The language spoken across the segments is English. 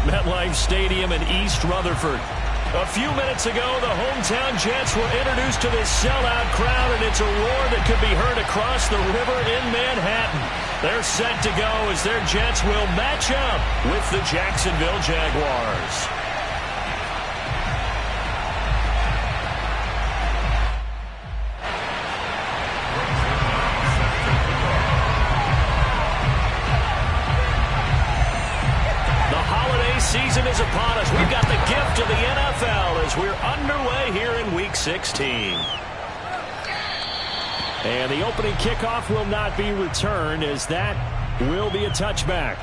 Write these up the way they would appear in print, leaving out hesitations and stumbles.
at MetLife Stadium in East Rutherford. A few minutes ago, the hometown Jets were introduced to this sellout crowd, and it's a roar that could be heard across the river in Manhattan. They're set to go as their Jets will match up with the Jacksonville Jaguars. Season is upon us. We've got the gift of the NFL as we're underway here in Week 16. And the opening kickoff will not be returned, as that will be a touchback.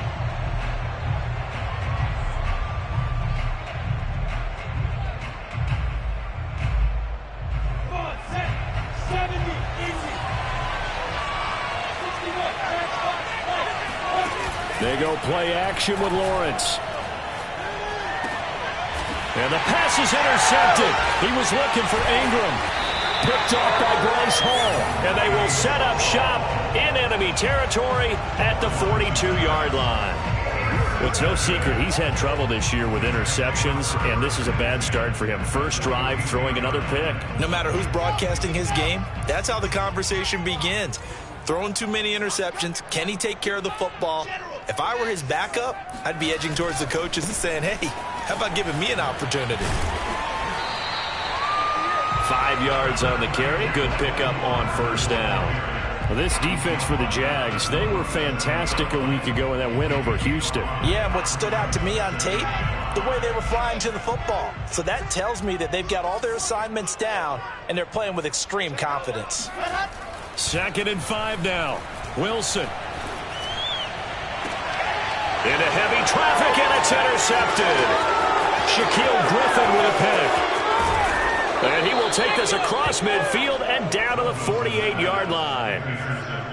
They go play action with Lawrence. And the pass is intercepted. He was looking for Ingram. Picked off by Bryce Hall. And they will set up shop in enemy territory at the 42-yard line. Well, it's no secret he's had trouble this year with interceptions, and this is a bad start for him. First drive, throwing another pick. No matter who's broadcasting his game, that's how the conversation begins. Throwing too many interceptions. Can he take care of the football? If I were his backup, I'd be edging towards the coaches and saying, hey, how about giving me an opportunity? 5 yards on the carry. Good pickup on first down. Well, this defense for the Jags, they were fantastic a week ago in that win over Houston. Yeah, and what stood out to me on tape, the way they were flying to the football. So that tells me that they've got all their assignments down, and they're playing with extreme confidence. 2nd and 5 now. Wilson. Into heavy traffic, and it's intercepted. Shaquille Griffin with a pick. And he will take this across midfield and down to the 48-yard line.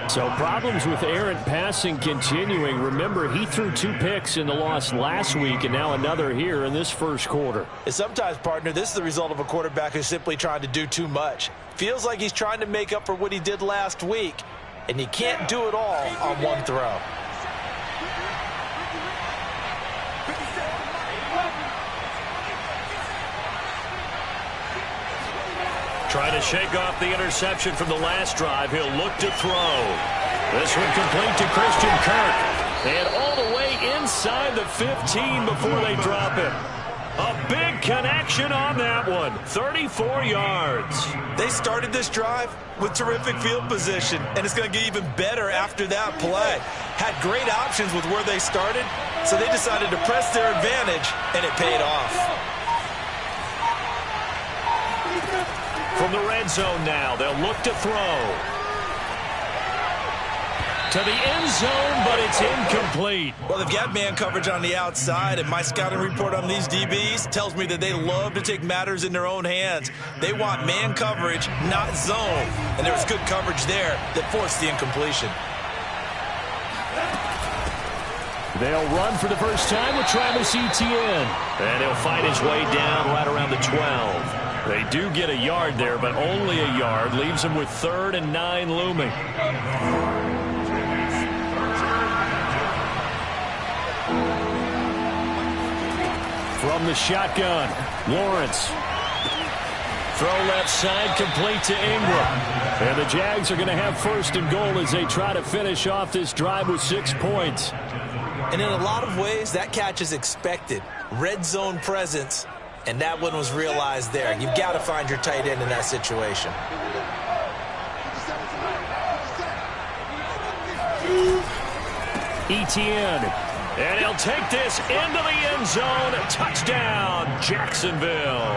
So problems with errant passing continuing. Remember, he threw 2 picks in the loss last week, and now another here in this first quarter. And sometimes, partner, this is the result of a quarterback who's simply trying to do too much. Feels like he's trying to make up for what he did last week, and he can't do it all on one throw. Trying to shake off the interception from the last drive. He'll look to throw. This one complete to Christian Kirk. And all the way inside the 15 before they drop it. A big connection on that one. 34 yards. They started this drive with terrific field position, and it's going to get even better after that play. Had great options with where they started, so they decided to press their advantage, and it paid off. From the red zone now, they'll look to throw. To the end zone, but it's incomplete. Well, they've got man coverage on the outside, and my scouting report on these DBs tells me that they love to take matters in their own hands. They want man coverage, not zone. And there was good coverage there that forced the incompletion. They'll run for the first time with Travis Etienne. And he'll fight his way down right around the 12. They do get a yard there, but only a yard. Leaves them with 3rd and 9 looming. From the shotgun, Lawrence. Throw left side, complete to Ingram. And the Jags are going to have 1st and goal as they try to finish off this drive with 6 points. And in a lot of ways, that catch is expected. Red zone presence. And that one was realized there. You've got to find your tight end in that situation. Etienne. And he'll take this into the end zone. Touchdown, Jacksonville.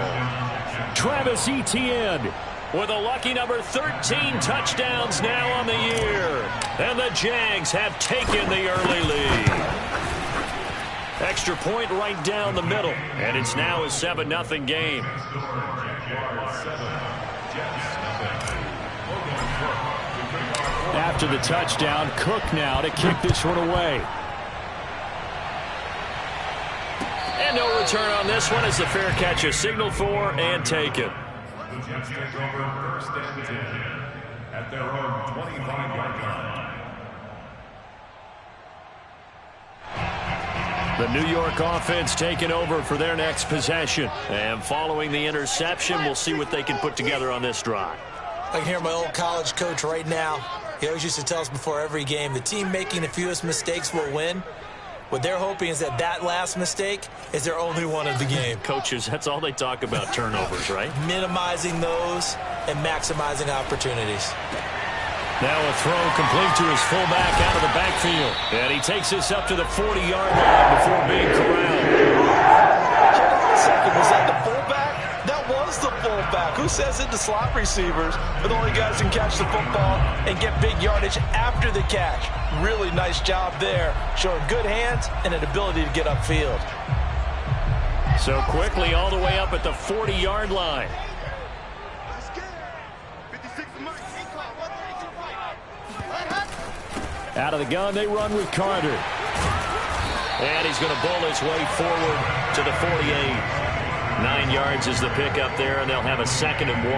Travis Etienne with a lucky number 13 touchdowns now on the year. And the Jags have taken the early lead. Extra point right down the middle. And it's now a 7-0 game. After the touchdown, Cook now to kick this one away. And no return on this one as the fair catch is signaled for and taken. The Jets take over 1st and 10 at their own 25-yard line. The New York offense taking over for their next possession. And following the interception, we'll see what they can put together on this drive. I can hear my old college coach right now. He always used to tell us before every game, the team making the fewest mistakes will win. What they're hoping is that that last mistake is their only one of the game. Coaches, that's all they talk about, turnovers, right? Minimizing those and maximizing opportunities. Now a throw complete to his fullback out of the backfield. And he takes this up to the 40-yard line before being corralled. Hold on a second. Was that the fullback? That was the fullback. Who says it? The slot receivers are the only guys who can catch the football and get big yardage after the catch. Really nice job there, showing good hands and an ability to get upfield. So quickly all the way up at the 40-yard line. Out of the gun, they run with Carter. And he's going to bull his way forward to the 48. 9 yards is the pickup there, and they'll have a 2nd and 1.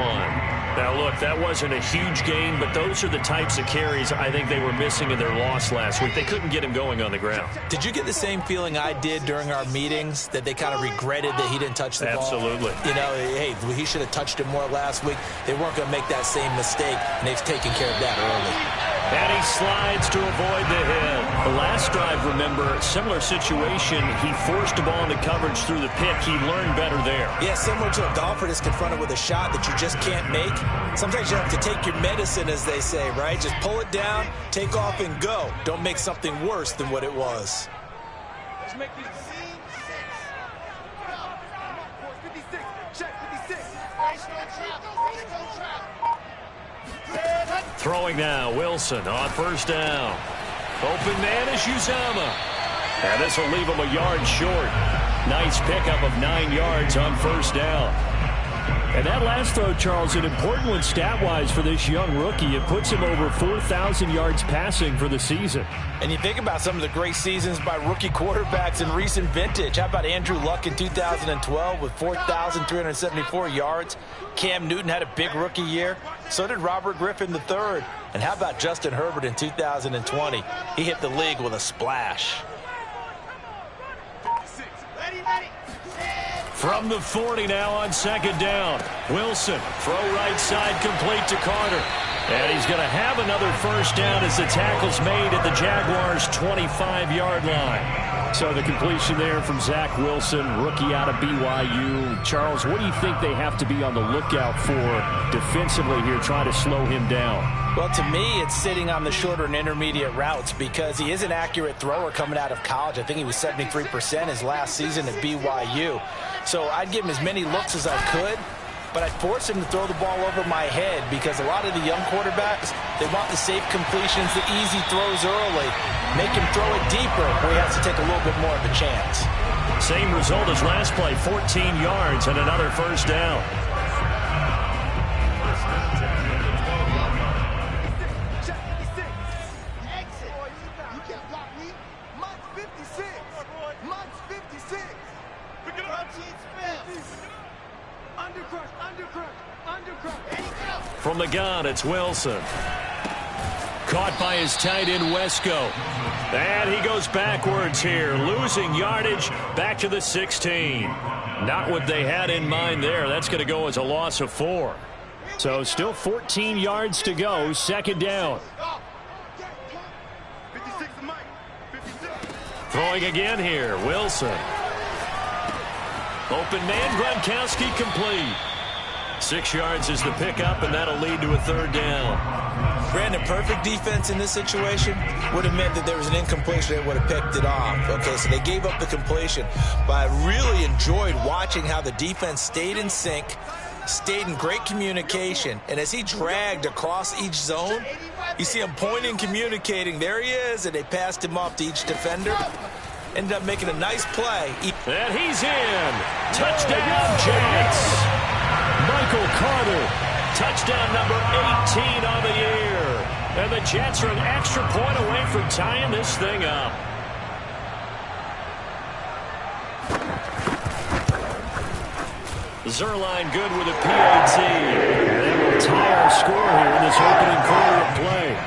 Now, look, that wasn't a huge gain, but those are the types of carries I think they were missing in their loss last week. They couldn't get him going on the ground. Did you get the same feeling I did during our meetings, that they kind of regretted that he didn't touch the ball? Absolutely. You know, hey, he should have touched it more last week. They weren't going to make that same mistake, and they've taken care of that early. And he slides to avoid the hit. The last drive, remember, similar situation. He forced the ball into coverage through the pick. He learned better there. Yeah, similar to a golfer that's confronted with a shot that you just can't make. Sometimes you have to take your medicine, as they say, right? Just pull it down, take off, and go. Don't make something worse than what it was. Let's make this 56. Check 56. Throwing now, Wilson on first down. Open man is Uzama. And this will leave him a yard short. Nice pickup of 9 yards on first down. And that last throw, Charles, an important one stat-wise for this young rookie. It puts him over 4,000 yards passing for the season. And you think about some of the great seasons by rookie quarterbacks in recent vintage. How about Andrew Luck in 2012 with 4,374 yards? Cam Newton had a big rookie year. So did Robert Griffin III. And how about Justin Herbert in 2020? He hit the league with a splash. From the 40 now on 2nd down. Wilson, throw right side complete to Carter. And he's going to have another first down as the tackle's made at the Jaguars' 25-yard line. So the completion there from Zach Wilson, rookie out of BYU. Charles, what do you think they have to be on the lookout for defensively here, trying to slow him down? Well, to me, it's sitting on the shorter and intermediate routes because he is an accurate thrower coming out of college. I think he was 73% his last season at BYU. So I'd give him as many looks as I could, but I'd force him to throw the ball over my head because a lot of the young quarterbacks, they want the safe completions, the easy throws early. Make him throw it deeper where he has to take a little bit more of a chance. Same result as last play, 14 yards and another first down. From the gun, it's Wilson. Caught by his tight end, Wesco. And he goes backwards here, losing yardage back to the 16. Not what they had in mind there. That's going to go as a loss of 4. So still 14 yards to go, 2nd down. Throwing again here, Wilson. Open man, Gronkowski complete. 6 yards is the pickup, and that'll lead to a 3rd down. Brandon, perfect defense in this situation would have meant that there was an incompletion that would have picked it off. Okay, so they gave up the completion. But I really enjoyed watching how the defense stayed in sync, stayed in great communication, and as he dragged across each zone, you see him pointing, communicating. There he is, and they passed him off to each defender. Ended up making a nice play. And he's in. Touchdown, Jags. Michael Carter, touchdown number 18 on the year. And the Jets are an extra point away from tying this thing up. Zerline good with a PAT. And they will tie our score here in this opening quarter of play.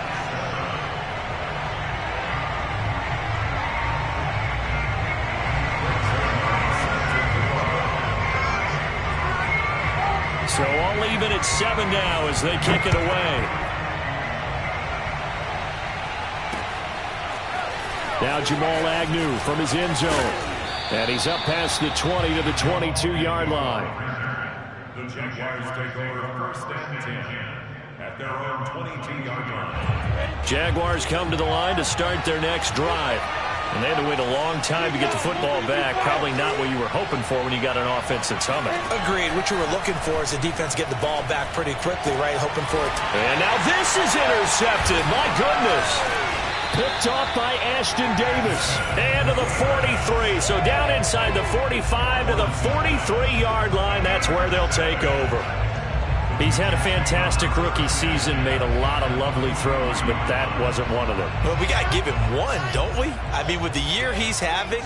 So all even at 7 now as they kick it away. Now Jamal Agnew from his end zone. And he's up past the 20 to the 22-yard line. The Jaguars take over first and 10 at their own 22-yard line. Jaguars come to the line to start their next drive. And they had to wait a long time to get the football back. Probably not what you were hoping for when you got an offense that's humming. Agreed. What you were looking for is the defense getting the ball back pretty quickly, right? Hoping for it. And now this is intercepted. My goodness. Picked off by Ashton Davis. And to the 43. So down inside the 45 to the 43-yard line. That's where they'll take over. He's had a fantastic rookie season, made a lot of lovely throws, but that wasn't one of them. Well, we got to give him one, don't we? I mean, with the year he's having,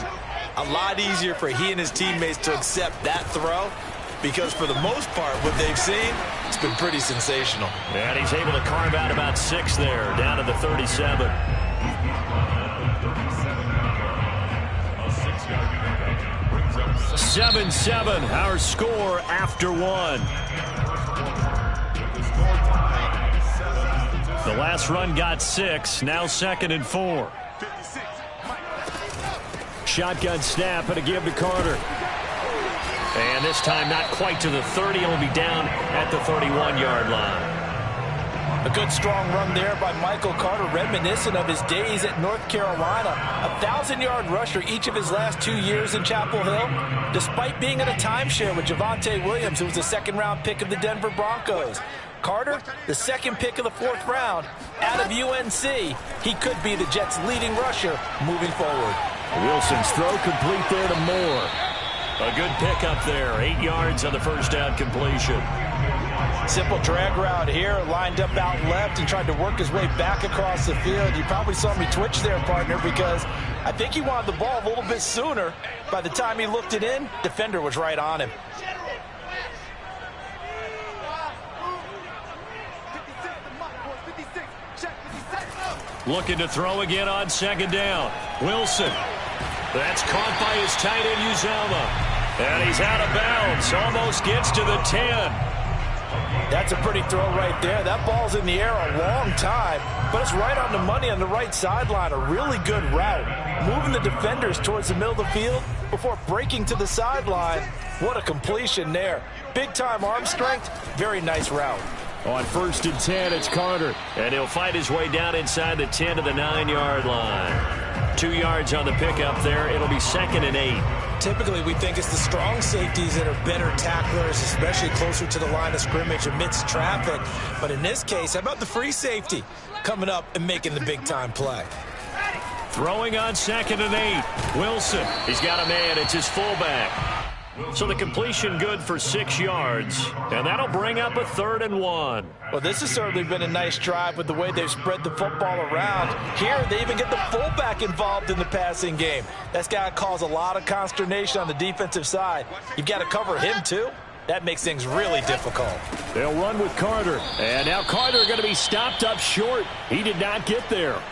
a lot easier for he and his teammates to accept that throw because for the most part, what they've seen, it's been pretty sensational. And he's able to carve out about 6 there, down to the 37. A 6-yard pickup brings up 7-7, our score after 1. The last run got 6, now 2nd and 4. Shotgun snap and a give to Carter. And this time not quite to the 30, he'll be down at the 31-yard line. A good strong run there by Michael Carter, reminiscent of his days at North Carolina. A 1,000-yard rusher each of his last 2 years in Chapel Hill, despite being in a timeshare with Javonte Williams, who was a second-round pick of the Denver Broncos. Carter, the second pick of the 4th round, out of UNC. He could be the Jets' leading rusher moving forward. Wilson's throw complete there to Moore. A good pickup there, 8 yards on the first down completion. Simple drag route here, lined up out left and tried to work his way back across the field. You probably saw me twitch there, partner, because I think he wanted the ball a little bit sooner. By the time he looked it in, defender was right on him. Looking to throw again on 2nd down. Wilson. That's caught by his tight end, Uzomah. And he's out of bounds. Almost gets to the 10. That's a pretty throw right there. That ball's in the air a long time, but it's right on the money on the right sideline. A really good route. Moving the defenders towards the middle of the field before breaking to the sideline. What a completion there. Big-time arm strength. Very nice route. On 1st and 10, it's Carter. And he'll fight his way down inside the 10 to the 9-yard line. 2 yards on the pickup there. It'll be 2nd and 8. Typically, we think it's the strong safeties that are better tacklers, especially closer to the line of scrimmage amidst traffic. But in this case, how about the free safety coming up and making the big-time play? Throwing on 2nd and 8. Wilson. He's got a man. It's his fullback. So the completion good for 6 yards, and that'll bring up a 3rd and 1. Well, this has certainly been a nice drive with the way they've spread the football around. Here, they even get the fullback involved in the passing game. That's got to cause a lot of consternation on the defensive side. You've got to cover him, too. That makes things really difficult. They'll run with Carter, and now Carter going to be stopped up short. He did not get there.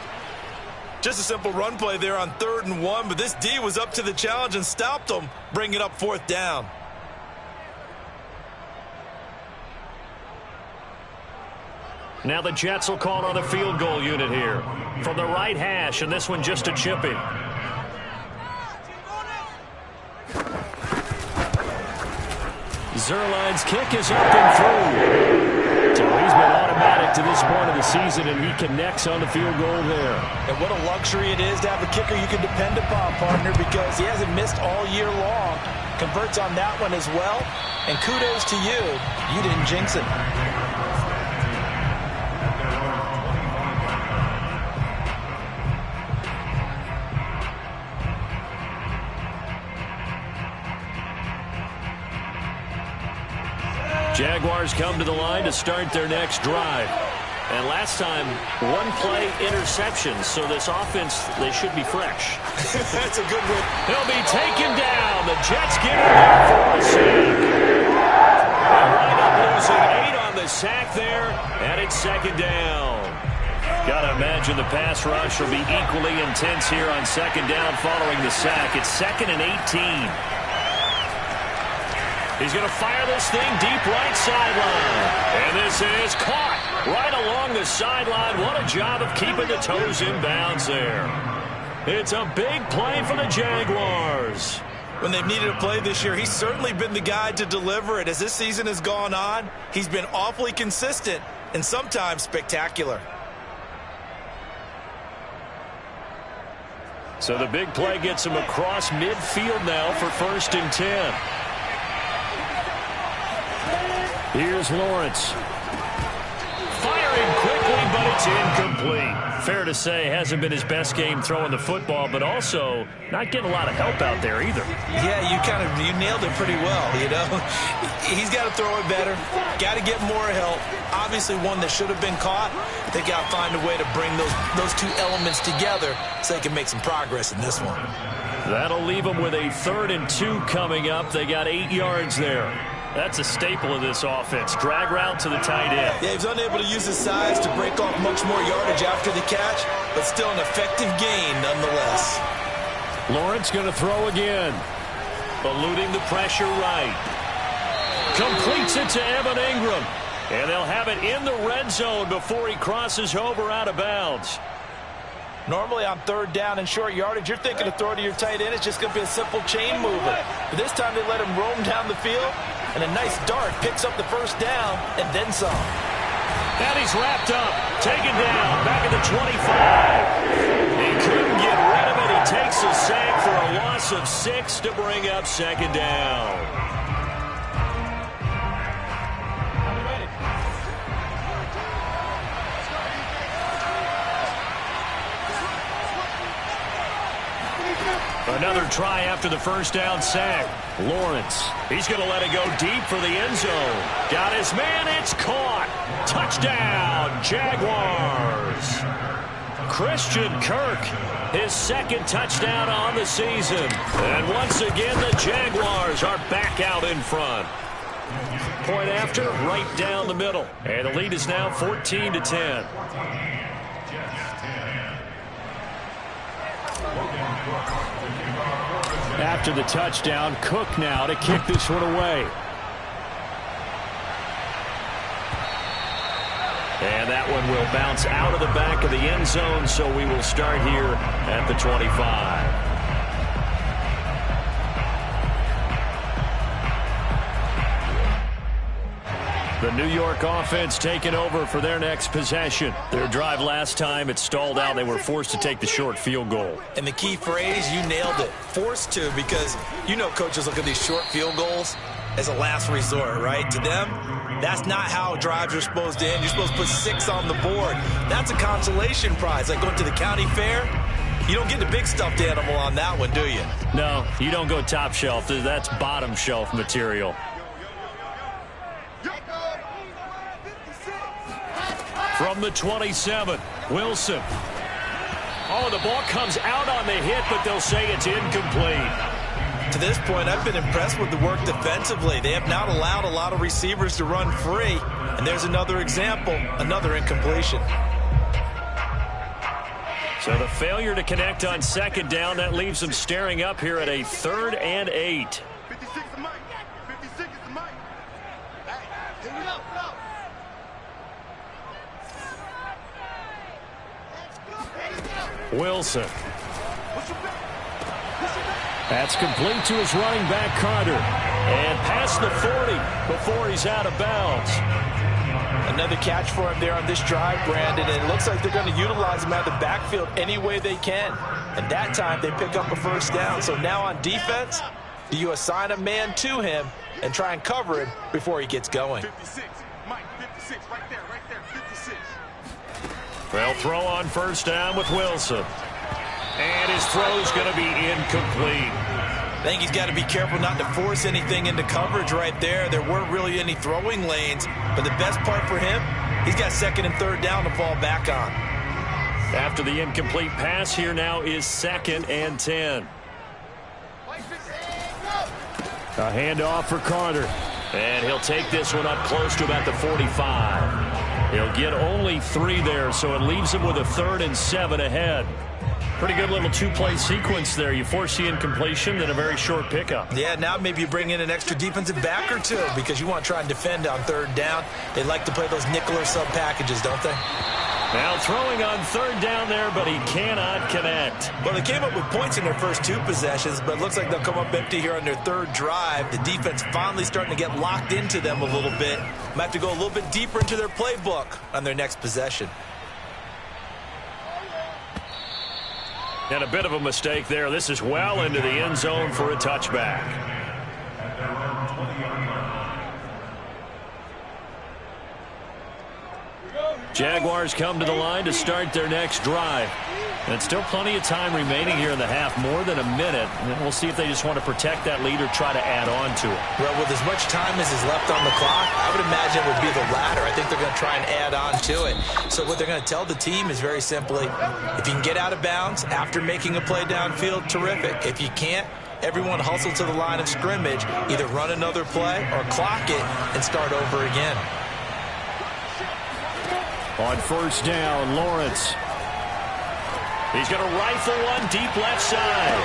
Just a simple run play there on 3rd and 1, but this D was up to the challenge and stopped him, bringing up 4th down. Now the Jets will call on a field goal unit here from the right hash, and this one just a chipping. Zerline's kick is up and through. So he's been automatic to this point of the season, and he connects on the field goal there. And what a luxury it is to have a kicker you can depend upon, partner, because he hasn't missed all year long. Converts on that one as well. And kudos to you. You didn't jinx it. Jaguars come to the line to start their next drive. And last time, one play interception. So this offense, they should be fresh. That's a good one. He'll be taken down. The Jets get him there for a sack. They wind up losing 8 on the sack there, and it's 2nd down. Got to imagine the pass rush will be equally intense here on 2nd down following the sack. It's 2nd and 18. He's going to fire this thing deep right sideline. And this is caught right along the sideline. What a job of keeping the toes in bounds there. It's a big play for the Jaguars. When they've needed a play this year, he's certainly been the guy to deliver it. As this season has gone on, he's been awfully consistent and sometimes spectacular. So the big play gets him across midfield now for 1st and 10. Here's Lawrence. Firing quickly, but it's incomplete. Fair to say, hasn't been his best game throwing the football, but also not getting a lot of help out there either. Yeah, you nailed it pretty well, you know. He's got to throw it better. Got to get more help. Obviously one that should have been caught. They got to find a way to bring those two elements together so they can make some progress in this one. That'll leave them with a 3rd and 2 coming up. They got 8 yards there. That's a staple of this offense. Drag route to the tight end. Yeah, he was unable to use his size to break off much more yardage after the catch, but still an effective gain nonetheless. Lawrence going to throw again. Eluding the pressure right. Completes it to Evan Ingram. And they'll have it in the red zone before he crosses over out of bounds. Normally on 3rd down and short yardage, you're thinking of throwing to your tight end. It's just going to be a simple chain mover. But this time they let him roam down the field, and a nice dart picks up the 1st down and then some. And he's wrapped up, taken down, back at the 25. He couldn't get rid of it. He takes a sack for a loss of 6 to bring up 2nd down. Another try after the 1st down sack. Lawrence, he's going to let it go deep for the end zone. Got his man, it's caught. Touchdown, Jaguars. Christian Kirk, his 2nd touchdown on the season. And once again, the Jaguars are back out in front. Point after, right down the middle. And the lead is now 14-10. After the touchdown, Cook now to kick this one away. And that one will bounce out of the back of the end zone, so we will start here at the 25. The New York offense taking over for their next possession. Their drive last time, it stalled out. They were forced to take the short field goal. And the key phrase, you nailed it. Forced to, because you know coaches look at these short field goals as a last resort, right? To them, that's not how drives are supposed to end. You're supposed to put 6 on the board. That's a consolation prize, like going to the county fair. You don't get the big stuffed animal on that one, do you? No, you don't go top shelf. That's bottom shelf material. From the 27, Wilson. Oh, the ball comes out on the hit, but they'll say it's incomplete. To this point, I've been impressed with the work defensively. They have not allowed a lot of receivers to run free. And there's another example, another incompletion. So the failure to connect on 2nd down, that leaves them staring up here at a 3rd and 8. 56 is Mike. 56 is Mike. Hey, here we go. Wilson. That's complete to his running back, Carter. And past the 40 before he's out of bounds. Another catch for him there on this drive, Brandon. And it looks like they're going to utilize him out of the backfield any way they can. And that time they pick up a 1st down. So now on defense, do you assign a man to him and try and cover him before he gets going? 56. Mike, 56. Right there. 56. They'll throw on 1st down with Wilson. And his throw's going to be incomplete. I think he's got to be careful not to force anything into coverage right there. There weren't really any throwing lanes. But the best part for him, he's got 2nd and 3rd down to fall back on. After the incomplete pass, here now is 2nd and 10. A handoff for Carter. And he'll take this one up close to about the 45. He'll get only 3 there, so it leaves him with a 3rd and 7 ahead. Pretty good little two-play sequence there. You force the incompletion, then a very short pickup. Yeah, now maybe you bring in an extra defensive back or two because you want to try and defend on third down. They like to play those nickel or sub packages, don't they? Now throwing on third down there, but he cannot connect. Well, they came up with points in their first two possessions, but it looks like they'll come up empty here on their third drive. The defense finally starting to get locked into them a little bit. Might have to go a little bit deeper into their playbook on their next possession. And a bit of a mistake there. This is well into the end zone for a touchback. At their own 20-yard line. Jaguars come to the line to start their next drive. And still plenty of time remaining here in the half, more than a minute. And we'll see if they just want to protect that lead or try to add on to it. Well, with as much time as is left on the clock, I would imagine it would be the latter. I think they're going to try and add on to it. So what they're going to tell the team is very simply, if you can get out of bounds after making a play downfield, terrific. If you can't, everyone hustle to the line of scrimmage, either run another play or clock it and start over again. On first down, Lawrence. He's going to rifle one deep left side.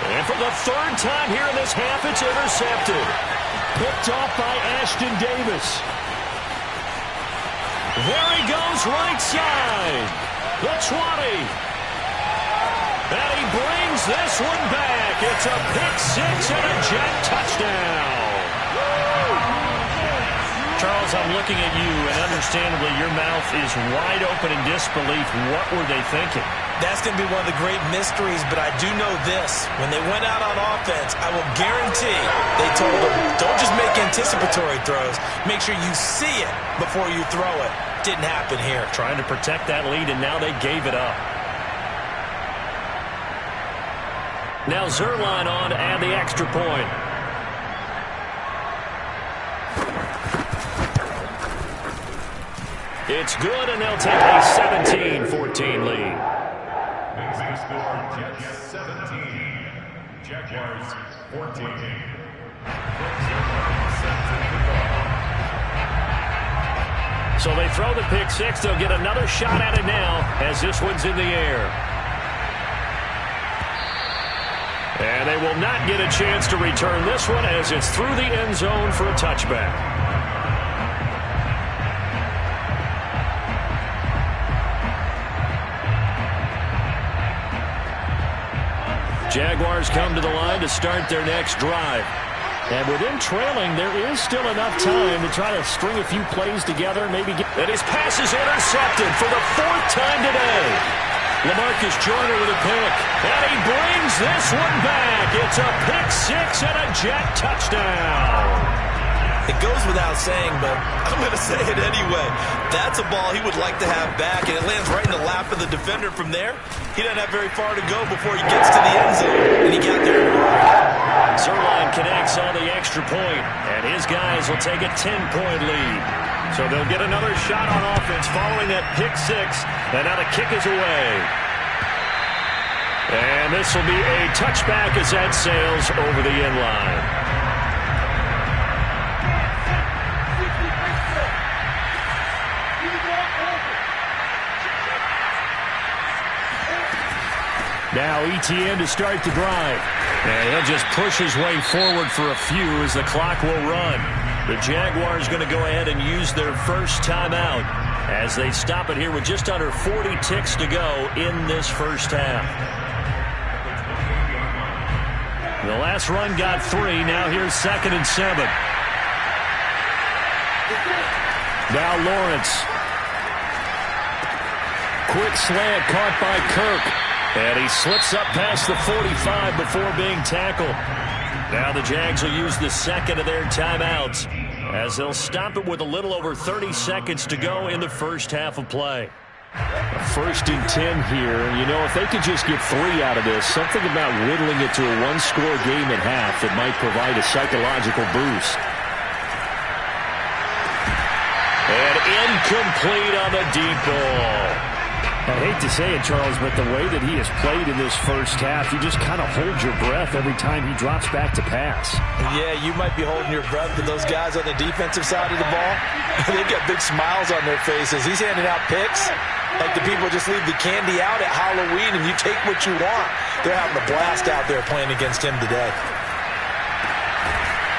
And for the third time here in this half, it's intercepted. Picked off by Ashton Davis. There he goes, right side. The 20. And he brings this one back. It's a pick six and a jet touchdown. Charles, I'm looking at you, and understandably, your mouth is wide open in disbelief. What were they thinking? That's going to be one of the great mysteries, but I do know this. When they went out on offense, I will guarantee they told them, don't just make anticipatory throws. Make sure you see it before you throw it. Didn't happen here. Trying to protect that lead, and now they gave it up. Now Zerline on to add the extra point. It's good, and they'll take a 17-14 lead. Big score, Jets 17. Jaguars 14. So they throw the pick six. They'll get another shot at it now as this one's in the air. And they will not get a chance to return this one as it's through the end zone for a touchback. Jaguars come to the line to start their next drive. And with them trailing, there is still enough time to try to string a few plays together and maybe get... And his pass is intercepted for the fourth time today. LaMarcus Joyner with a pick. And he brings this one back. It's a pick six and a jet touchdown. It goes without saying, but I'm going to say it anyway. That's a ball he would like to have back, and it lands right in the lap of the defender from there. He doesn't have very far to go before he gets to the end zone, and he got there. Zerline connects on the extra point, and his guys will take a 10-point lead. So they'll get another shot on offense following that pick six, and now the kick is away. And this will be a touchback as that sails over the end line. Now ETN to start the drive. And he'll just push his way forward for a few as the clock will run. The Jaguars going to go ahead and use their first timeout as they stop it here with just under 40 ticks to go in this first half. The last run got 3. Now here's 2nd and 7. Now Lawrence. Quick slant caught by Kirk. And he slips up past the 45 before being tackled. Now the Jags will use the second of their timeouts as they'll stop it with a little over 30 seconds to go in the first half of play. A 1st and 10 here. You know, if they could just get 3 out of this, something about whittling it to a one-score game at half that might provide a psychological boost. And incomplete on the deep ball. I hate to say it, Charles, but the way that he has played in this first half, you just kind of hold your breath every time he drops back to pass. Yeah, you might be holding your breath, but those guys on the defensive side of the ball, they've got big smiles on their faces. He's handing out picks. Like the people just leave the candy out at Halloween and you take what you want. They're having a blast out there playing against him today.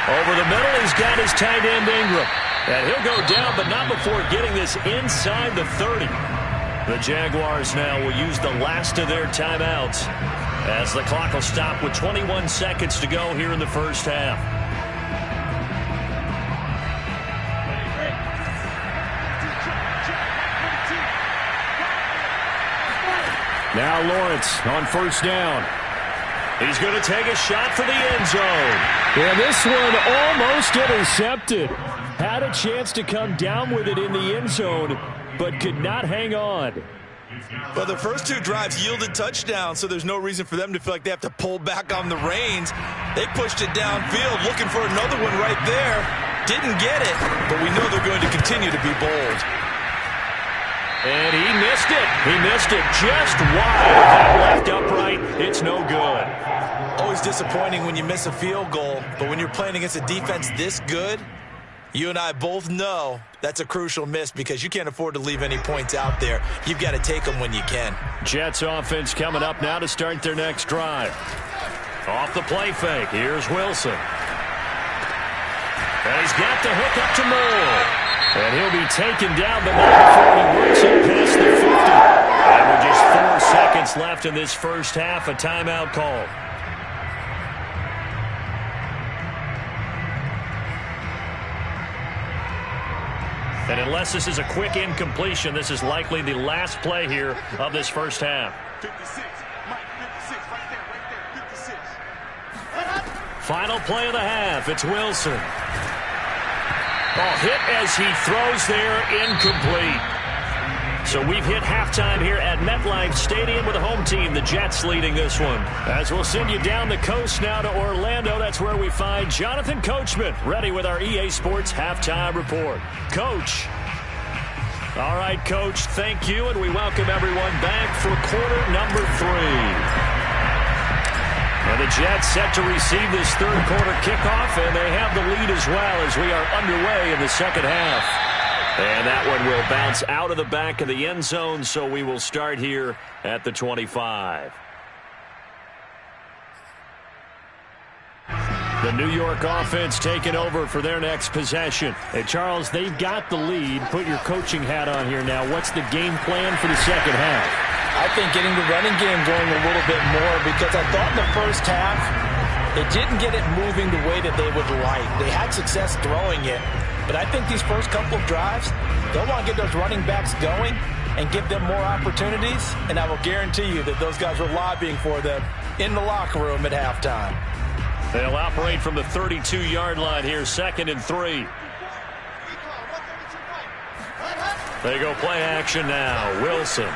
Over the middle, he's got his tight end Ingram. And he'll go down, but not before getting this inside the 30. The Jaguars now will use the last of their timeouts as the clock will stop with 21 seconds to go here in the first half. Now Lawrence on first down. He's going to take a shot for the end zone. And this one almost intercepted. Had a chance to come down with it in the end zone, but could not hang on. Well, the first two drives yielded touchdowns, so there's no reason for them to feel like they have to pull back on the reins. They pushed it downfield, looking for another one right there. Didn't get it, but we know they're going to continue to be bold. And he missed it. He missed it just wide. That left upright, it's no good. Always disappointing when you miss a field goal, but when you're playing against a defense this good, you and I both know that's a crucial miss because you can't afford to leave any points out there. You've got to take them when you can. Jets offense coming up now to start their next drive. Off the play fake, here's Wilson. And he's got the hook up to Moore. And he'll be taken down, but not before he works it past the 50. And with just 4 seconds left in this first half, a timeout call. And unless this is a quick incompletion, this is likely the last play here of this first half. 56, Mike, 56, right there, 56. Final play of the half, it's Wilson. Oh, hit as he throws there, incomplete. So we've hit halftime here at MetLife Stadium with the home team, the Jets, leading this one. As we'll send you down the coast now to Orlando, that's where we find Jonathan Coachman, ready with our EA Sports halftime report. Coach. All right, Coach, thank you, and we welcome everyone back for quarter number 3. And the Jets set to receive this third quarter kickoff, and they have the lead as well as we are underway in the second half. And that one will bounce out of the back of the end zone, so we will start here at the 25. The New York offense taking over for their next possession. Hey, Charles, they've got the lead. Put your coaching hat on here now. What's the game plan for the second half? I think getting the running game going a little bit more because I thought in the first half they didn't get it moving the way that they would like. They had success throwing it, but I think these first couple of drives, they'll want to get those running backs going and give them more opportunities, and I will guarantee you that those guys were lobbying for them in the locker room at halftime. They'll operate from the 32-yard line here, 2nd and 3. They go play action now. Wilson.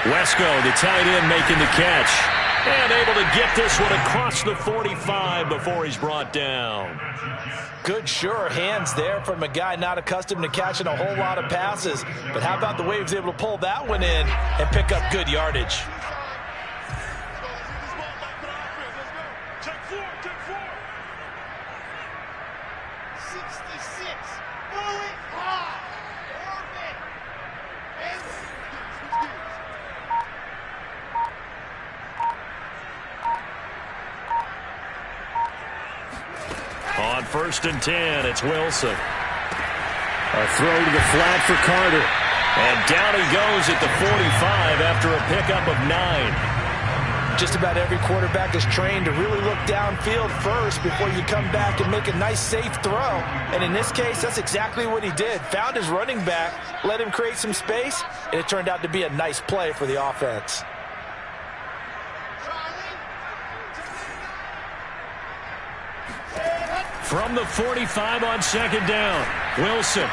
Wesco, the tight end, making the catch. And able to get this one across the 45 before he's brought down. Good, sure hands there from a guy not accustomed to catching a whole lot of passes. But how about the way he was able to pull that one in and pick up good yardage? On 1st and 10, it's Wilson. A throw to the flat for Carter. And down he goes at the 45 after a pickup of 9. Just about every quarterback is trained to really look downfield first before you come back and make a nice, safe throw. And in this case, that's exactly what he did. Found his running back, let him create some space, and it turned out to be a nice play for the offense. From the 45 on 2nd down, Wilson.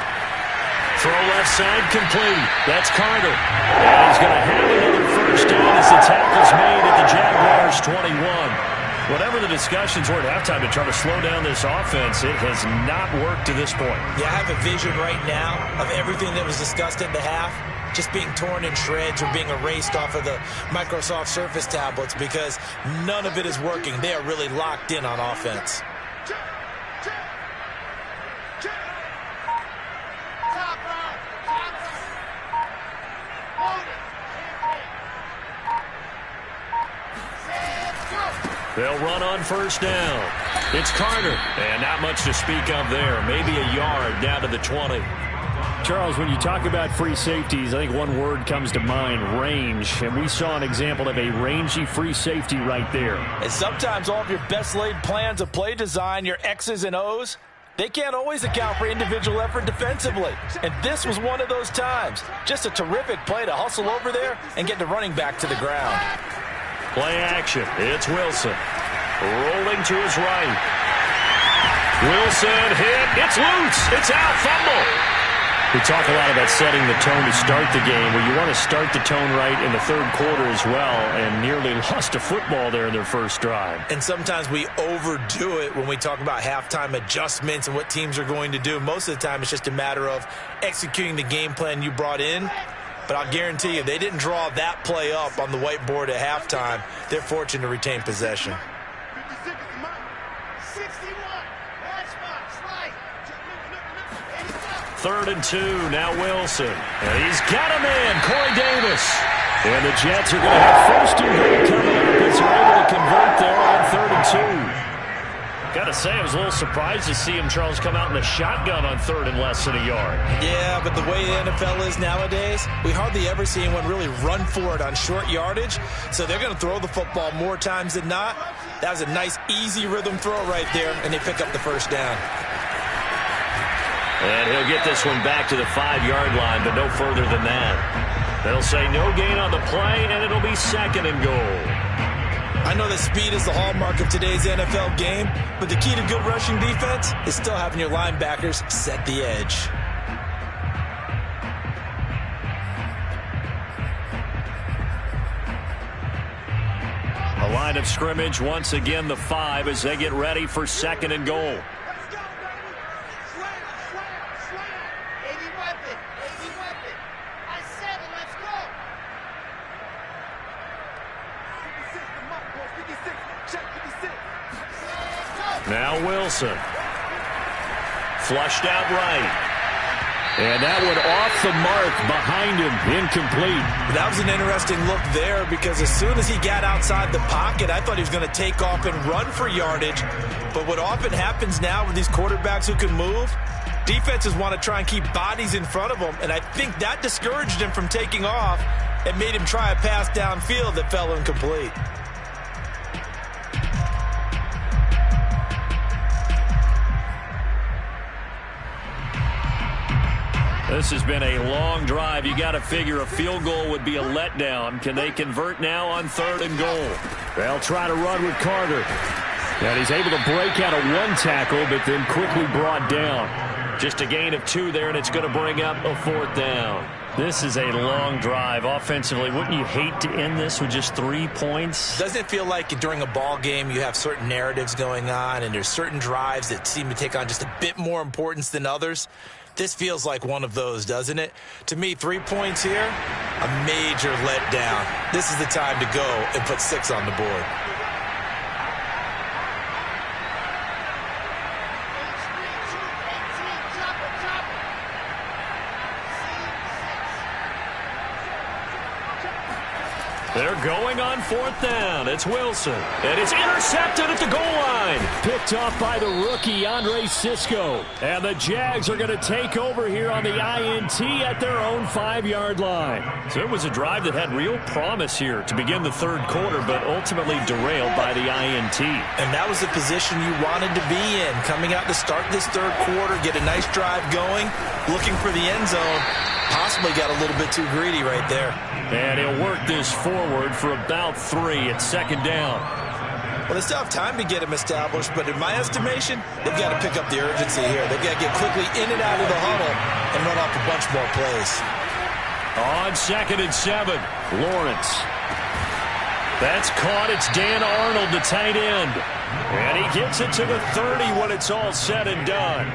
Throw left side complete. That's Carter. And he's going to have another first down as the tackle's made at the Jaguars 21. Whatever the discussions were at halftime to try to slow down this offense, it has not worked to this point. Yeah, I have a vision right now of everything that was discussed at the half just being torn in shreds or being erased off of the Microsoft Surface tablets because none of it is working. They are really locked in on offense. They'll run on first down. It's Carter. And not much to speak of there. Maybe a yard down to the 20. Charles, when you talk about free safeties, I think one word comes to mind, range. And we saw an example of a rangy free safety right there. And sometimes all of your best laid plans of play design, your X's and O's, they can't always account for individual effort defensively. And this was one of those times. Just a terrific play to hustle over there and get the running back to the ground. Play action. It's Wilson. Rolling to his right. Wilson hit. It's loose. It's out. Fumble. We talk a lot about setting the tone to start the game. Well, you want to start the tone right in the third quarter as well, and nearly lost a football there in their first drive. And sometimes we overdo it when we talk about halftime adjustments and what teams are going to do. Most of the time, it's just a matter of executing the game plan you brought in. But I'll guarantee you, they didn't draw that play up on the whiteboard at halftime. They're fortunate to retain possession. 56 is mine. 61. That's mine. Slide. 3rd and 2. Now Wilson. And he's got a man, Corey Davis. And the Jets are going to have first and goal coming up as they're able to convert there on 3rd and 2. Got to say, I was a little surprised to see him, Charles, come out in the shotgun on 3rd and less than a yard. Yeah, but the way the NFL is nowadays, we hardly ever see anyone really run for it on short yardage. So they're going to throw the football more times than not. That was a nice, easy rhythm throw right there, and they pick up the first down. And he'll get this one back to the 5-yard line, but no further than that. They'll say no gain on the play, and it'll be 2nd and goal. I know that speed is the hallmark of today's NFL game, but the key to good rushing defense is still having your linebackers set the edge. A line of scrimmage, once again the 5 as they get ready for 2nd and goal. Let's go, baby. Slam. 80 weapon. I said it. Let's go. 56 the mark, boys. 56. Check 56. Now Wilson. Flushed out right. And that one off the mark behind him, incomplete. That was an interesting look there because as soon as he got outside the pocket, I thought he was going to take off and run for yardage. But what often happens now with these quarterbacks who can move, defenses want to try and keep bodies in front of them, and I think that discouraged him from taking off and made him try a pass downfield that fell incomplete. This has been a long drive. You got to figure a field goal would be a letdown. Can they convert now on 3rd and goal? They'll try to run with Carter. And he's able to break out of one tackle, but then quickly brought down. Just a gain of 2 there, and it's going to bring up a 4th down. This is a long drive offensively. Wouldn't you hate to end this with just 3 points? Doesn't it feel like during a ball game you have certain narratives going on and there's certain drives that seem to take on just a bit more importance than others? This feels like one of those, doesn't it? To me, 3 points here, a major letdown. This is the time to go and put 6 on the board. They're going on 4th down. It's Wilson. And it's intercepted at the goal line. Picked off by the rookie, Andre Cisco. And the Jags are going to take over here on the INT at their own 5-yard line. So it was a drive that had real promise here to begin the 3rd quarter, but ultimately derailed by the INT. And that was the position you wanted to be in. Coming out to start this 3rd quarter, get a nice drive going, looking for the end zone. Possibly got a little bit too greedy right there. And he'll work this forward for about 3 at 2nd down. Well, they still have time to get him established, but in my estimation, they've got to pick up the urgency here. They've got to get quickly in and out of the huddle and run off a bunch more plays. On 2nd and 7, Lawrence. That's caught. It's Dan Arnold, the tight end. And he gets it to the 30 when it's all said and done.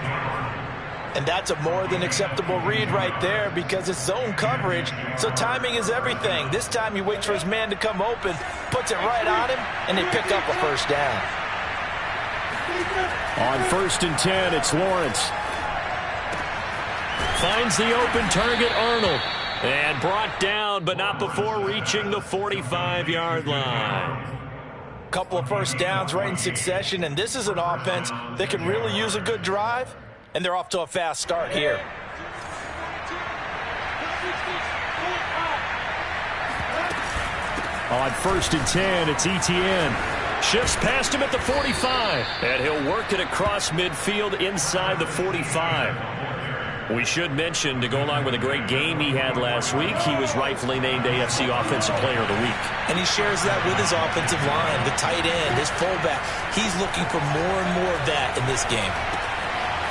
And that's a more than acceptable read right there because it's zone coverage, so timing is everything. This time he waits for his man to come open, puts it right on him, and they pick up a first down. On 1st and 10, it's Lawrence. Finds the open target, Arnold. And brought down, but not before reaching the 45-yard line. Couple of first downs right in succession, and this is an offense that could really use a good drive, and they're off to a fast start here. On 1st and 10, it's Etienne. Shifts past him at the 45. And he'll work it across midfield inside the 45. We should mention, to go along with a great game he had last week, he was rightfully named AFC Offensive Player of the Week. And he shares that with his offensive line, the tight end, his fullback. He's looking for more and more of that in this game.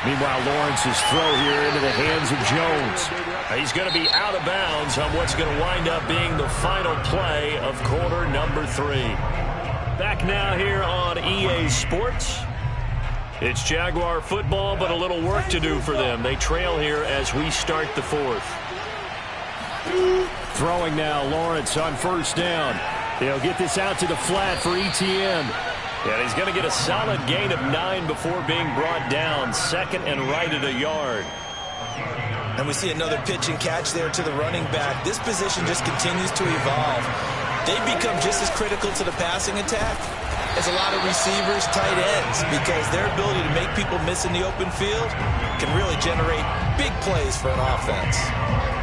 Meanwhile, Lawrence's throw here into the hands of Jones. He's going to be out of bounds on what's going to wind up being the final play of quarter number 3. Back now here on EA Sports. It's Jaguar football, but a little work to do for them. They trail here as we start the 4th. Throwing now, Lawrence on 1st down. He'll get this out to the flat for Etienne. And he's going to get a solid gain of 9 before being brought down. 2nd and right at a yard. And we see another pitch and catch there to the running back. This position just continues to evolve. They've become just as critical to the passing attack as a lot of receivers, tight ends, because their ability to make people miss in the open field can really generate big plays for an offense.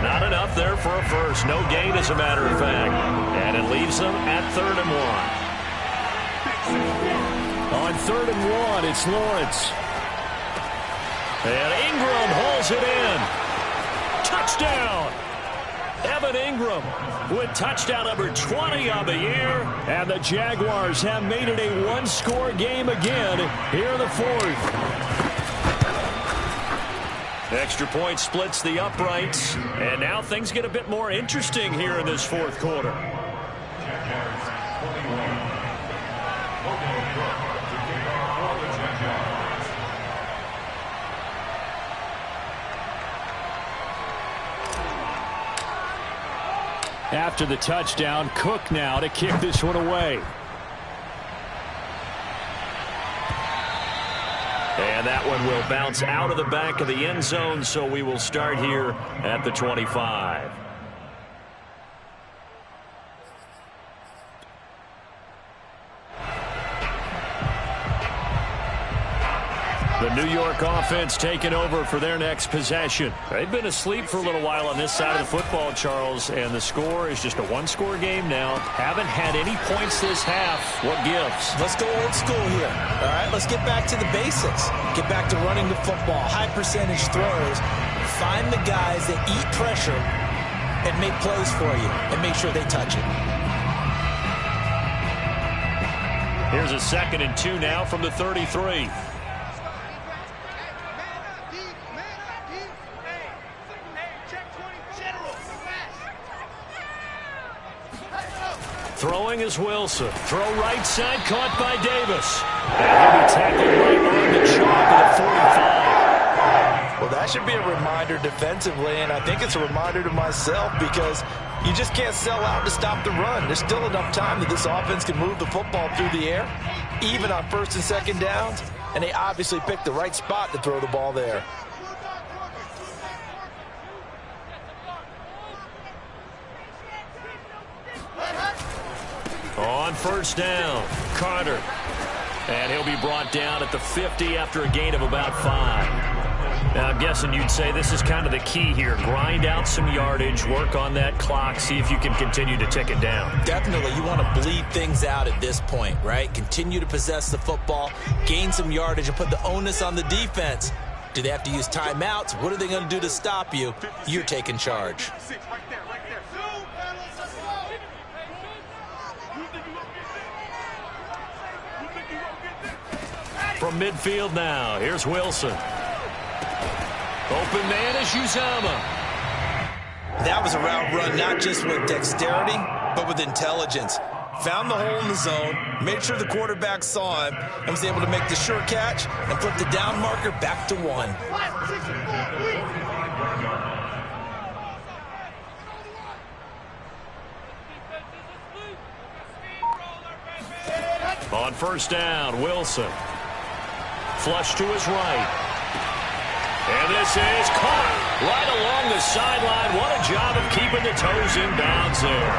Not enough there for a first. No gain, as a matter of fact. And it leaves them at 3rd and 1. On 3rd and 1, it's Lawrence. And Ingram hauls it in. Touchdown! Evan Ingram with touchdown number 20 on the year. And the Jaguars have made it a one-score game again here in the 4th. Extra point splits the uprights. And now things get a bit more interesting here in this 4th quarter. After the touchdown, Cook now to kick this one away. And that one will bounce out of the back of the end zone, so we will start here at the 25. The New York offense taking over for their next possession. They've been asleep for a little while on this side of the football, Charles, and the score is just a one-score game now. Haven't had any points this half. What gives? Let's go old school here. All right, let's get back to the basics. Get back to running the football, high percentage throws. Find the guys that eat pressure and make plays for you and make sure they touch it. Here's a 2nd and 2 now from the 33. Throwing is Wilson. Throw right side, caught by Davis. And he'll be tackled right on the chalk of the 45. Well, that should be a reminder defensively, and I think it's a reminder to myself because you just can't sell out to stop the run. There's still enough time that this offense can move the football through the air, even on 1st and 2nd downs, and they obviously picked the right spot to throw the ball there. On 1st down, Carter. And he'll be brought down at the 50 after a gain of about 5. Now, I'm guessing you'd say this is kind of the key here. Grind out some yardage, work on that clock, see if you can continue to tick it down. Definitely. You want to bleed things out at this point, right? Continue to possess the football, gain some yardage, and put the onus on the defense. Do they have to use timeouts? What are they going to do to stop you? You're taking charge. From midfield now, here's Wilson. Open man is Uzama. That was a route run not just with dexterity, but with intelligence. Found the hole in the zone, made sure the quarterback saw him, and was able to make the sure catch and flip the down marker back to 1. On 1st down, Wilson. Flush to his right. And this is caught right along the sideline. What a job of keeping the toes in bounds there.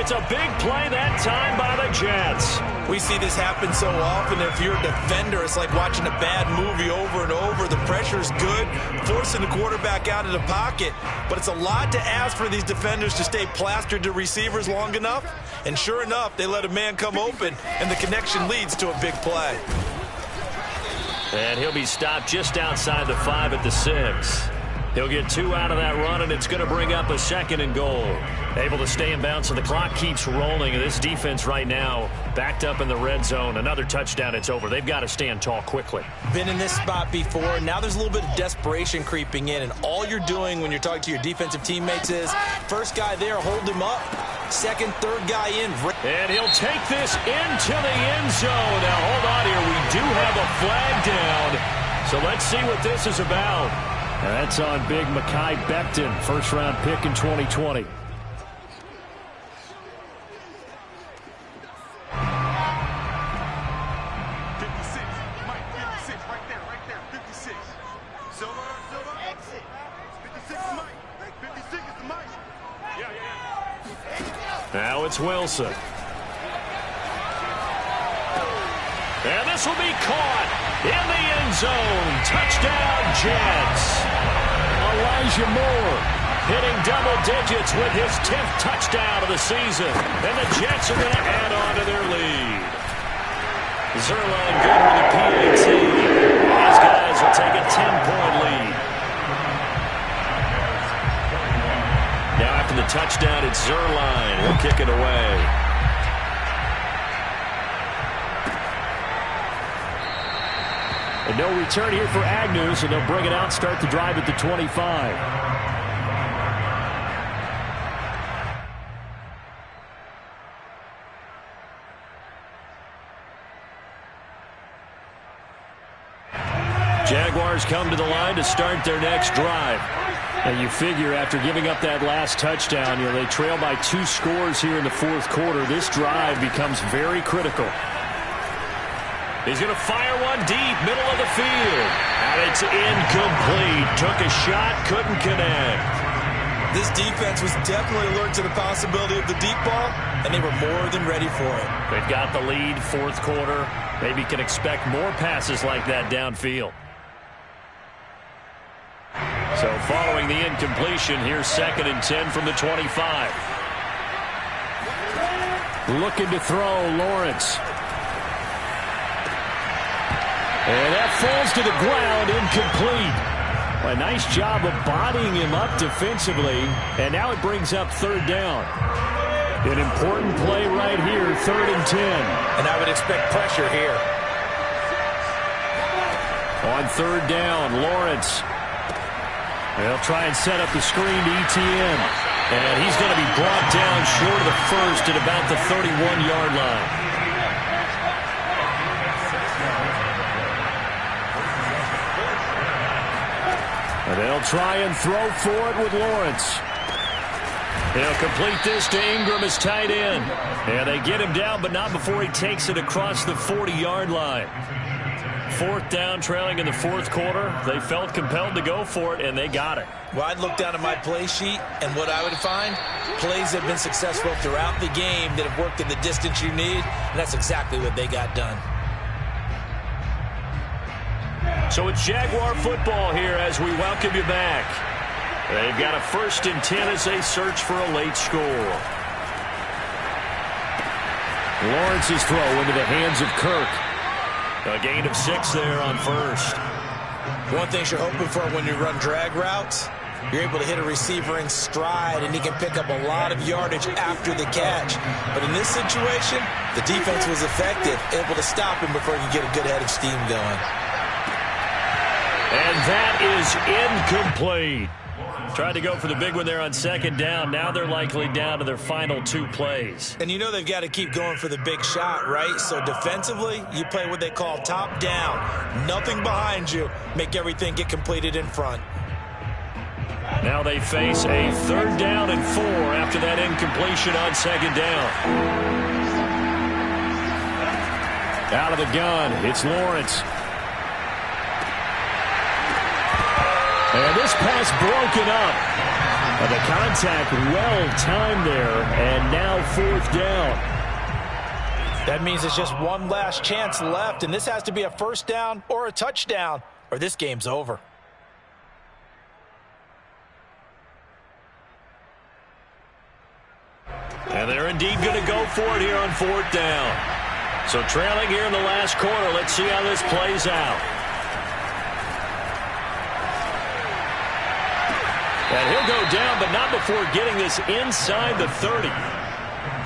It's a big play that time by the Jets. We see this happen so often. If you're a defender, it's like watching a bad movie over and over. The pressure's good, forcing the quarterback out of the pocket. But it's a lot to ask for these defenders to stay plastered to receivers long enough. And sure enough, they let a man come open, and the connection leads to a big play. And he'll be stopped just outside the 5 at the 6. He'll get 2 out of that run, and it's going to bring up a 2nd and goal. Able to stay in bounds, so the clock keeps rolling. And this defense right now backed up in the red zone. Another touchdown, it's over. They've got to stand tall quickly. Been in this spot before. Now there's a little bit of desperation creeping in, and all you're doing when you're talking to your defensive teammates is first guy there, hold him up. Second, third guy in. And he'll take this into the end zone. Now, hold on here. We do have a flag down. So let's see what this is about. That's on big Mekhi Becton, first-round pick in 2020. Now it's Wilson. And this will be caught in the end zone. Touchdown, Jags. Elijah Moore hitting double digits with his 10th touchdown of the season. And the Jets are going to add on to their lead. Zerline good with the PAT. These guys will take a 10-point lead. Now after the touchdown, it's Zerline. He'll kick it away. And no return here for Agnew, so they'll bring it out, start the drive at the 25. Jaguars come to the line to start their next drive. And you figure after giving up that last touchdown, they trail by 2 scores here in the 4th quarter. This drive becomes very critical. He's going to fire one deep, middle of the field. And it's incomplete. Took a shot, couldn't connect. This defense was definitely alert to the possibility of the deep ball, and they were more than ready for it. They've got the lead, 4th quarter. Maybe can expect more passes like that downfield. So following the incompletion, here's 2nd and 10 from the 25. Looking to throw, Lawrence. And that falls to the ground, incomplete. A nice job of bodying him up defensively. And now it brings up 3rd down. An important play right here, 3rd and 10. And I would expect pressure here. On 3rd down, Lawrence. They'll try and set up the screen to ETN. And he's going to be brought down short of the first at about the 31-yard line. And they'll try and throw for it with Lawrence. They'll complete this to Ingram as tight end. And they get him down, but not before he takes it across the 40-yard line. 4th down, trailing in the 4th quarter. They felt compelled to go for it, and they got it. Well, I'd look down at my play sheet, and what I would find, plays have been successful throughout the game that have worked in the distance you need, and that's exactly what they got done. So it's Jaguar football here as we welcome you back. They've got a 1st and 10 as they search for a late score. Lawrence's throw into the hands of Kirk. A gain of 6 there on 1st. One thing you're hoping for when you run drag routes, you're able to hit a receiver in stride, and he can pick up a lot of yardage after the catch. But in this situation, the defense was effective, able to stop him before he could get a good head of steam going. And that is incomplete. Tried to go for the big one there on 2nd down. Now they're likely down to their final 2 plays. And you know they've got to keep going for the big shot, right? So defensively, you play what they call top down. Nothing behind you. Make everything get completed in front. Now they face a 3rd down and 4 after that incompletion on 2nd down. Out of the gun, it's Lawrence. And this pass broken up. And the contact well timed there. And now 4th down. That means it's just one last chance left, and this has to be a first down or a touchdown, or this game's over. And they're indeed going to go for it here on fourth down. So trailing here in the last quarter, let's see how this plays out. And he'll go down, but not before getting this inside the 30.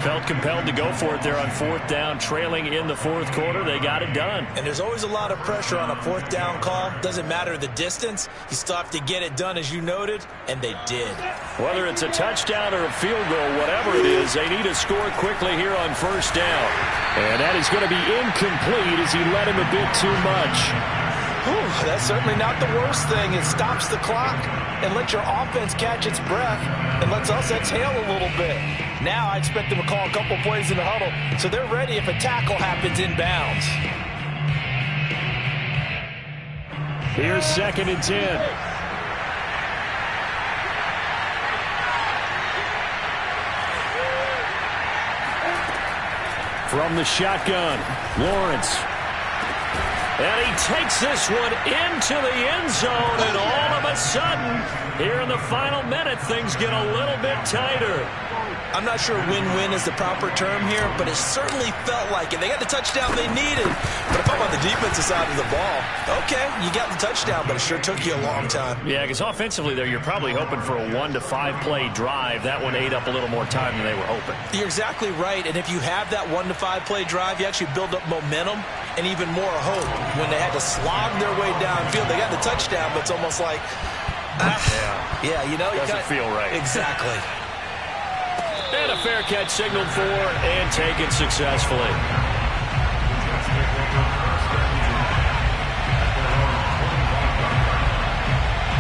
Felt compelled to go for it there on fourth down, trailing in the fourth quarter. They got it done. And there's always a lot of pressure on a fourth down call. Doesn't matter the distance. You still have to get it done, as you noted, and they did. Whether it's a touchdown or a field goal, whatever it is, they need to score quickly here on first down. And that is going to be incomplete as he led him a bit too much. Whew, that's certainly not the worst thing. It stops the clock and lets your offense catch its breath and lets us exhale a little bit. Now I expect them to call a couple plays in the huddle so they're ready if a tackle happens inbounds. Here's 2nd and 10. From the shotgun, Lawrence. And he takes this one into the end zone, and all of a sudden, here in the final minute, things get a little bit tighter. I'm not sure win-win is the proper term here, but it certainly felt like it. They got the touchdown they needed. But if I'm on the defensive side of the ball, okay, you got the touchdown, but it sure took you a long time. Yeah, because offensively there, you're probably hoping for a 1 to 5 play drive. That one ate up a little more time than they were hoping. You're exactly right, and if you have that 1 to 5 play drive, you actually build up momentum and even more hope. When they had to slog their way downfield, they got the touchdown, but it's almost like, yeah, you know, doesn't feel right. Exactly. And a fair catch signaled for and taken successfully.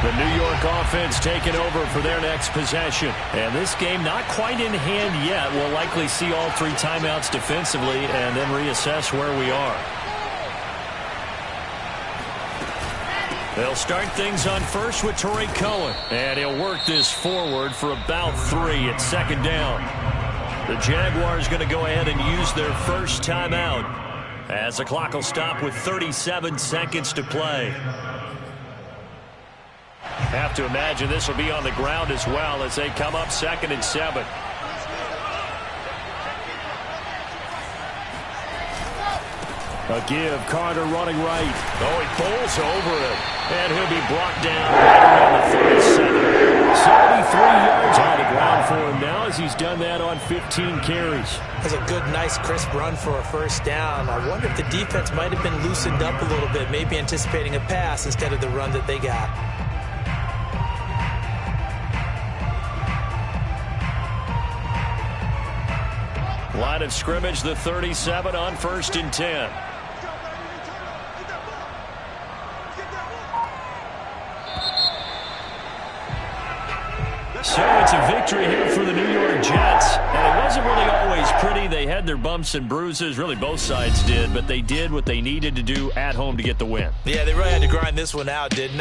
The New York offense taking over for their next possession. And this game not quite in hand yet. We'll likely see all 3 timeouts defensively and then reassess where we are. They'll start things on first with Tariq Cohen. And he'll work this forward for about 3 at 2nd down. The Jaguars going to go ahead and use their first timeout as the clock will stop with 37 seconds to play. Have to imagine this will be on the ground as well as they come up 2nd and 7. A give, Carter running right. Oh, he bowls over him. And he'll be brought down right around the 37. 73 yards on the ground for him now as he's done that on 15 carries. That's a good, nice, crisp run for a first down. I wonder if the defense might have been loosened up a little bit, maybe anticipating a pass instead of the run that they got. Line of scrimmage, the 37 on 1st and 10. So it's a victory here for the New York Jets. And it wasn't really always pretty. They had their bumps and bruises. Really, both sides did. But they did what they needed to do at home to get the win. Yeah, they really had to grind this one out, didn't they?